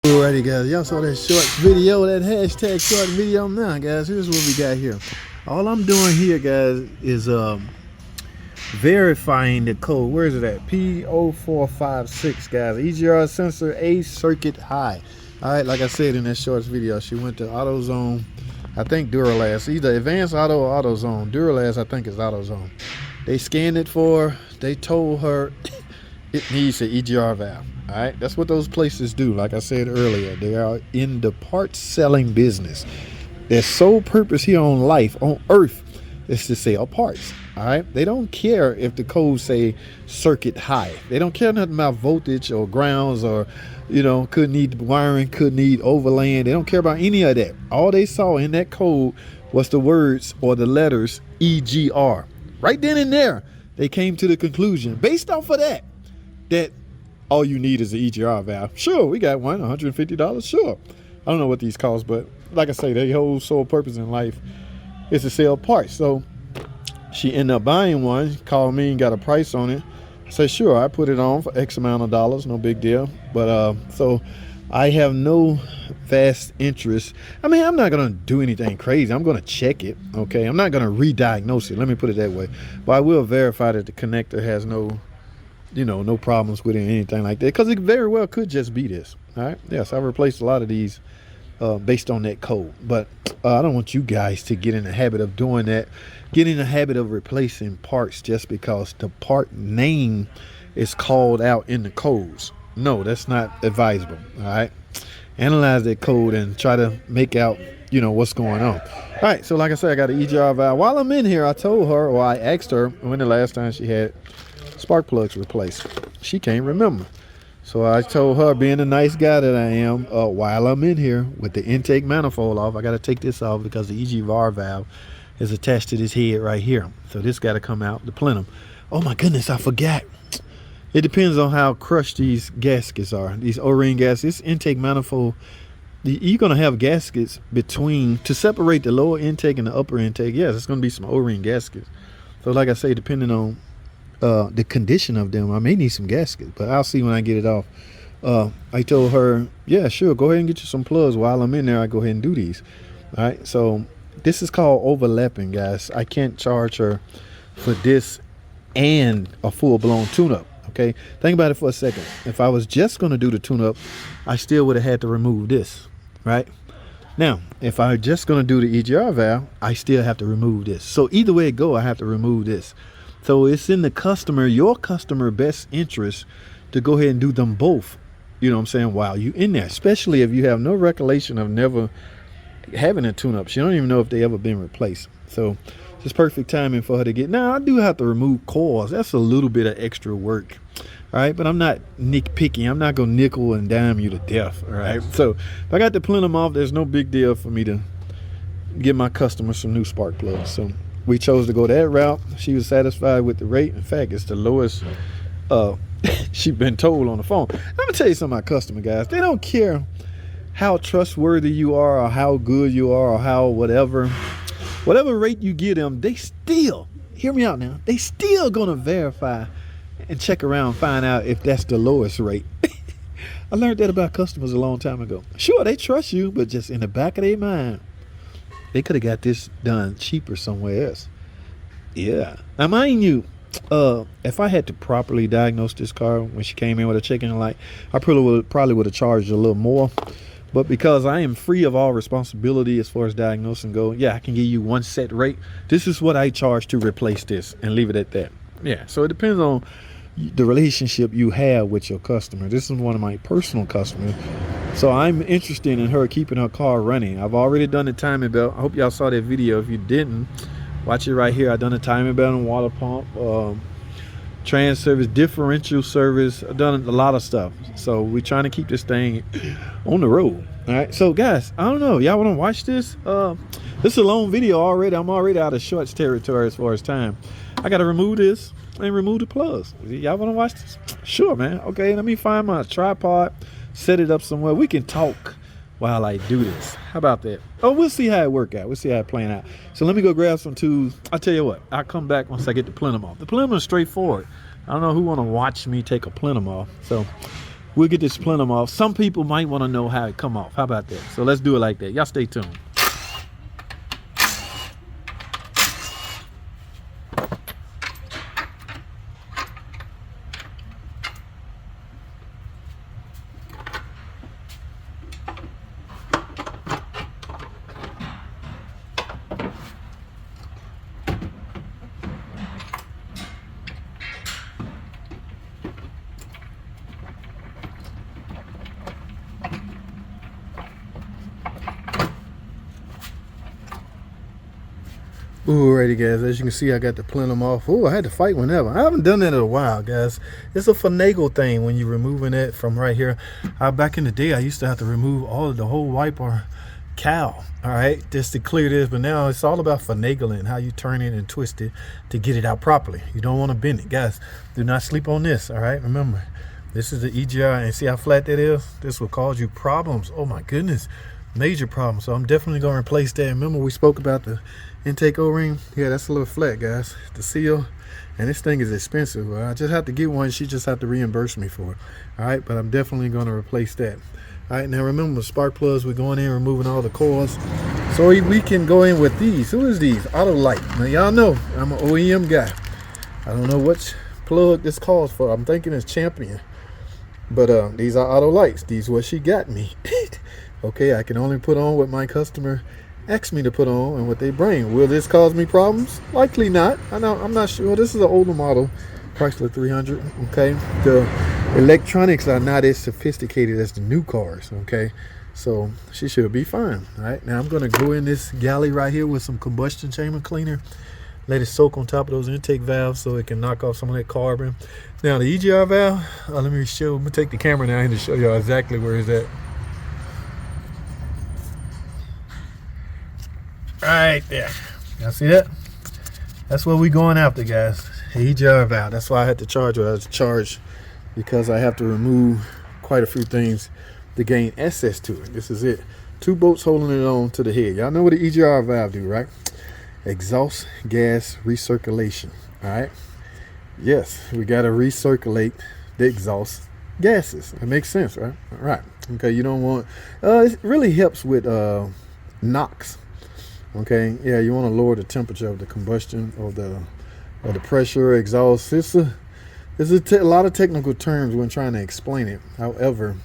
Alrighty guys, y'all saw that short video, that hashtag short video. Now guys, here's what we got here. All I'm doing here guys is verifying the code. Where is it at? P0456 guys. EGR sensor A circuit high. Alright, like I said in that shorts video, she went to AutoZone, I think Duralast, either Advanced Auto or AutoZone. Duralast I think is AutoZone. They scanned it for her. They told her it needs an EGR valve. All right, that's what those places do. Like I said earlier, they are in the parts selling business. Their sole purpose here on life, on earth, is to sell parts. All right, they don't care if the codes say circuit high. They don't care nothing about voltage or grounds or, you know, could need wiring, could need overlaying. They don't care about any of that. All they saw in that code was the words or the letters EGR. Right then and there, they came to the conclusion, based off of that all you need is an EGR valve. Sure, we got one, $150. Sure. I don't know what these cost, but like I say, their whole sole purpose in life is to sell parts. So she ended up buying one, called me and got a price on it. I said, sure, I put it on for X amount of dollars, no big deal. But so I have no vast interest. I mean, I'm not gonna do anything crazy. I'm gonna check it, okay? I'm not gonna re-diagnose it, let me put it that way. But I will verify that the connector has no, you know, no problems with it or anything like that, because it very well could just be this. All right, yes, I've replaced a lot of these based on that code, but I don't want you guys to get in the habit of doing that, get in the habit of replacing parts just because the part name is called out in the codes. No, that's not advisable. All right, analyze that code and try to make out, you know, what's going on. All right, so like I said, I got an EGR valve. While I'm in here, I told her, or I asked her when the last time she had spark plugs replaced. She can't remember. So I told her, being the nice guy that I am, while I'm in here with the intake manifold off, I got to take this off because the EGR valve is attached to this head right here. So this got to come out, the plenum. Oh my goodness, I forgot. It depends on how crushed these gaskets are. These O-ring gaskets, intake manifold, you're going to have gaskets between, to separate the lower intake and the upper intake. Yes, it's going to be some O-ring gaskets. So like I say, depending on the condition of them, I may need some gaskets, but I'll see when I get it off. I told her, yeah, sure, go ahead and get you some plugs. While I'm in there, I go ahead and do these. All right, so this is called overlapping, guys. I can't charge her for this and a full-blown tune-up. Okay, think about it for a second. If I was just going to do the tune-up, I still would have had to remove this, right? Now, if I'm just going to do the EGR valve, I still have to remove this. So either way it go, I have to remove this. So it's in the customer, your customer best interest to go ahead and do them both. You know what I'm saying? While you in there, especially if you have no recollection of never having a tune-up. She don't even know if they ever been replaced. So it's perfect timing for her to get. Now I do have to remove coils. That's a little bit of extra work. All right, but I'm not nitpicky. I'm not gonna nickel and dime you to death. All right. So if I got to plenum off, there's no big deal for me to give my customer some new spark plugs. So we chose to go that route. She was satisfied with the rate. In fact, it's the lowest she's been told on the phone. I'm gonna tell you something about customer guys. They don't care how trustworthy you are or how good you are or how whatever rate you give them, they still, hear me out now, they still gonna verify and check around, find out if that's the lowest rate. I learned that about customers a long time ago. Sure, they trust you, but just in the back of their mind, they could have got this done cheaper somewhere else. Yeah. Now, mind you, if I had to properly diagnose this car when she came in with a checking light, I probably would have charged a little more. But because I am free of all responsibility as far as diagnosing go, yeah, I can give you one set rate. This is what I charge to replace this and leave it at that. Yeah. So it depends on the relationship you have with your customer. This is one of my personal customers. So I'm interested in her keeping her car running. I've already done the timing belt. I hope y'all saw that video. If you didn't, watch it right here. I've done the timing belt and water pump, trans service, differential service. I've done a lot of stuff. So we're trying to keep this thing on the road. All right. So guys, I don't know. Y'all want to watch this? This is a long video already. I'm already out of shorts territory as far as time. I got to remove this and remove the plugs. Y'all want to watch this? Sure, man. Okay, let me find my tripod, set it up somewhere. We can talk while I do this. How about that? Oh, we'll see how it work out. We'll see how it playing out. So let me go grab some tools. I'll tell you what, I'll come back once I get the plenum off. The plenum is straightforward. I don't know who want to watch me take a plenum off. So we'll get this plenum off. Some people might want to know how it come off. How about that? So let's do it like that. Y'all stay tuned. Alrighty guys, as you can see I got the plenum off. Oh, I had to fight whenever. I haven't done that in a while, guys. It's a finagle thing when you're removing it from right here. Back in the day I used to have to remove all of the whole wiper cowl, all right, just to clear this, but now it's all about finagling, how you turn it and twist it to get it out properly. You don't want to bend it, guys. Do not sleep on this, all right? Remember, this is the EGR, and see how flat that is? This will cause you problems. Oh my goodness, major problems. So I'm definitely going to replace that. Remember we spoke about the intake O-ring? Yeah, that's a little flat, guys, the seal, and this thing is expensive. I just have to get one. She just have to reimburse me for it, all right? But I'm definitely going to replace that. All right, now remember, spark plugs, we're going in, removing all the coils, so we can go in with these. Who is these? Autolite. Now y'all know I'm an OEM guy. I don't know which plug this calls for. I'm thinking it's Champion, but these are Autolites. These what she got me. Okay, I can only put on what my customer asked me to put on and what they bring. Will this cause me problems? Likely not. I'm not sure. This is an older model, Chrysler 300. Okay, the electronics are not as sophisticated as the new cars. Okay, so she should be fine. All right, now I'm going to go in this galley right here with some combustion chamber cleaner, let it soak on top of those intake valves so it can knock off some of that carbon. Now the EGR valve, let me take the camera now to show you exactly where it's at. Right there. Y'all see that? That's what we're going after, guys. EGR valve. That's why I had to charge what I had to charge, because I have to remove quite a few things to gain access to it. This is it. 2 bolts holding it on to the head. Y'all know what the EGR valve do, right? Exhaust gas recirculation. All right. Yes, we got to recirculate the exhaust gases. It makes sense, right? All right. Okay. You don't want. It really helps with NOx. Okay, yeah, you want to lower the temperature of the combustion or the pressure, exhaust. It's a lot of technical terms when trying to explain it. However,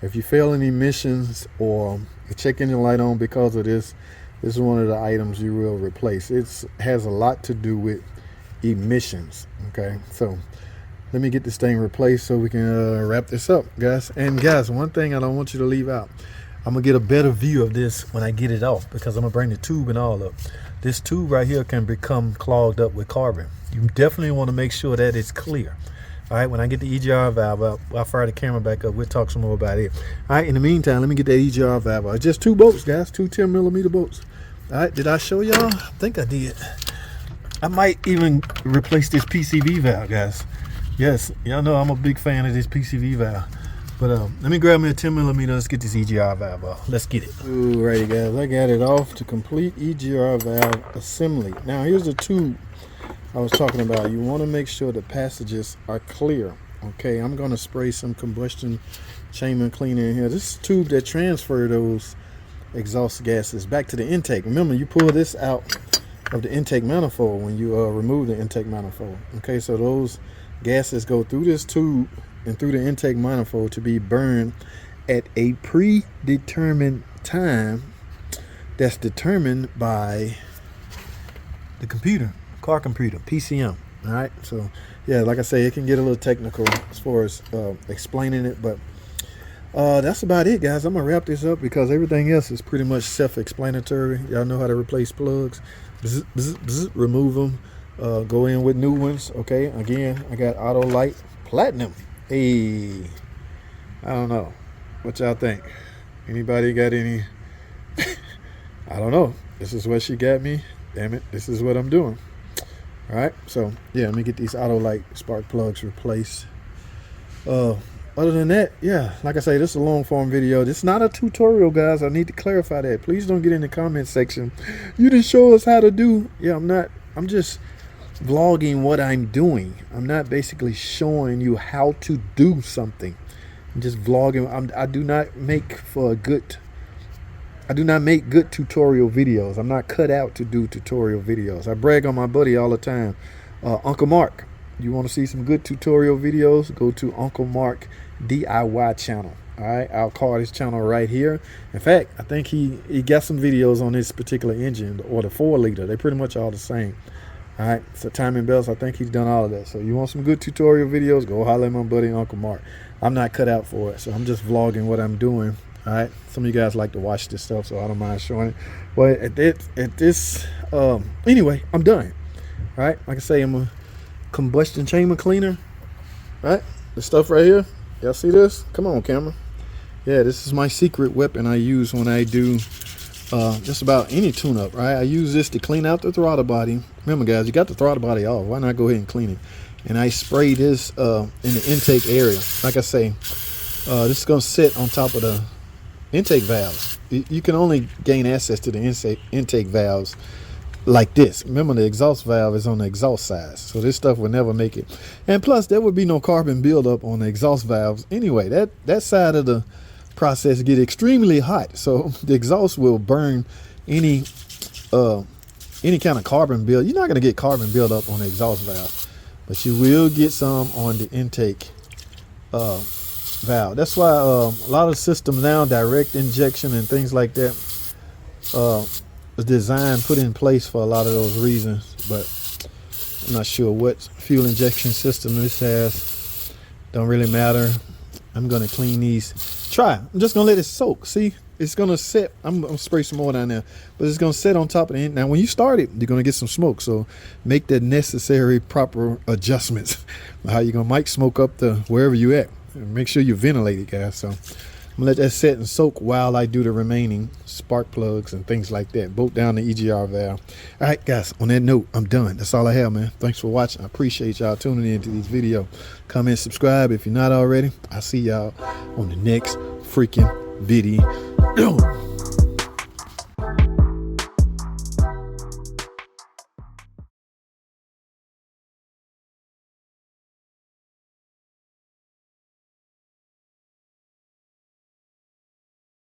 if you fail in emissions or check engine light on because of this is one of the items you will replace. It has a lot to do with emissions. Okay, so let me get this thing replaced so we can wrap this up, guys. And guys, one thing I don't want you to leave out. I'm gonna get a better view of this when I get it off, because I'm gonna bring the tube and all up. This tube right here can become clogged up with carbon. You definitely want to make sure that it's clear. All right, when I get the EGR valve out, I'll fire the camera back up. We'll talk some more about it. All right, in the meantime, let me get that EGR valve out. It's just 2 bolts, guys, 2 10mm bolts. All right, did I show y'all? I think I did. I might even replace this PCV valve, guys. Yes, y'all know I'm a big fan of this PCV valve. But let me grab me a 10mm. Let's get this EGR valve off. Let's get it. Alrighty, guys. I got it off to complete EGR valve assembly. Now, here's the tube I was talking about. You want to make sure the passages are clear. Okay, I'm going to spray some combustion chamber cleaner in here. This is a tube that transfers those exhaust gases back to the intake. Remember, you pull this out of the intake manifold when you remove the intake manifold. Okay, so those gases go through this tube and through the intake manifold to be burned at a predetermined time that's determined by the computer, car computer, PCM. All right, so yeah, like I say, it can get a little technical as far as explaining it, but that's about it, guys. I'm gonna wrap this up because everything else is pretty much self-explanatory. Y'all know how to replace plugs. Bzz, bzz, bzz, remove them, go in with new ones. Okay, again, I got Autolite Platinum. Hey, I don't know what y'all think. Anybody got any? I don't know. This is what she got me. Damn it, this is what I'm doing. All right, so yeah, let me get these Autolite spark plugs replaced. Other than that, yeah, like I say, this is a long form video. This is not a tutorial, guys. I need to clarify that. Please don't get in the comment section. You didn't show us how to do. Yeah, I'm not. I'm just vlogging what I'm doing. I'm not basically showing you how to do something. I'm just vlogging. I do not make good tutorial videos. I'm not cut out to do tutorial videos. I brag on my buddy all the time, Uncle Mark. You want to see some good tutorial videos? Go to Uncle Mark DIY channel. All right, I'll call his channel right here. In fact, I think he got some videos on this particular engine or the 4-liter. They're pretty much all the same. All right, so timing belts, I think he's done all of that. So you want some good tutorial videos, go holler at my buddy Uncle Mark. I'm not cut out for it, so I'm just vlogging what I'm doing. All right, some of you guys like to watch this stuff, so I don't mind showing it. But anyway, I'm done. All right, like I say, I'm a combustion chamber cleaner. All right, the stuff right here, y'all see this? Come on, camera. Yeah, this is my secret weapon I use when I do just about any tune-up, right? I use this to clean out the throttle body. Remember, guys, you got the throttle body off. Why not go ahead and clean it? And I spray this in the intake area. Like I say, this is going to sit on top of the intake valves. You can only gain access to the intake valves like this. Remember, the exhaust valve is on the exhaust side, so this stuff will never make it. And plus, there would be no carbon buildup on the exhaust valves anyway. That side of the process get extremely hot, so the exhaust will burn any kind of carbon build. You're not going to get carbon buildup on the exhaust valve, but you will get some on the intake valve. That's why a lot of systems now, direct injection and things like that, is designed, put in place for a lot of those reasons. But I'm not sure what fuel injection system this has. Don't really matter. I'm gonna clean these. I'm just gonna let it soak. See, it's gonna set. I'm gonna spray some more down there, but it's gonna set on top of the end. Now when you start it, you're gonna get some smoke, so make the necessary proper adjustments. How you gonna mic smoke up to wherever you at. Make sure you ventilate it, guys. So I'm gonna let that set and soak while I do the remaining spark plugs and things like that. Bolt down the EGR valve. All right, guys, on that note, I'm done. That's all I have, man. Thanks for watching. I appreciate y'all tuning into these videos. Comment, subscribe if you're not already. I'll see y'all on the next freaking video.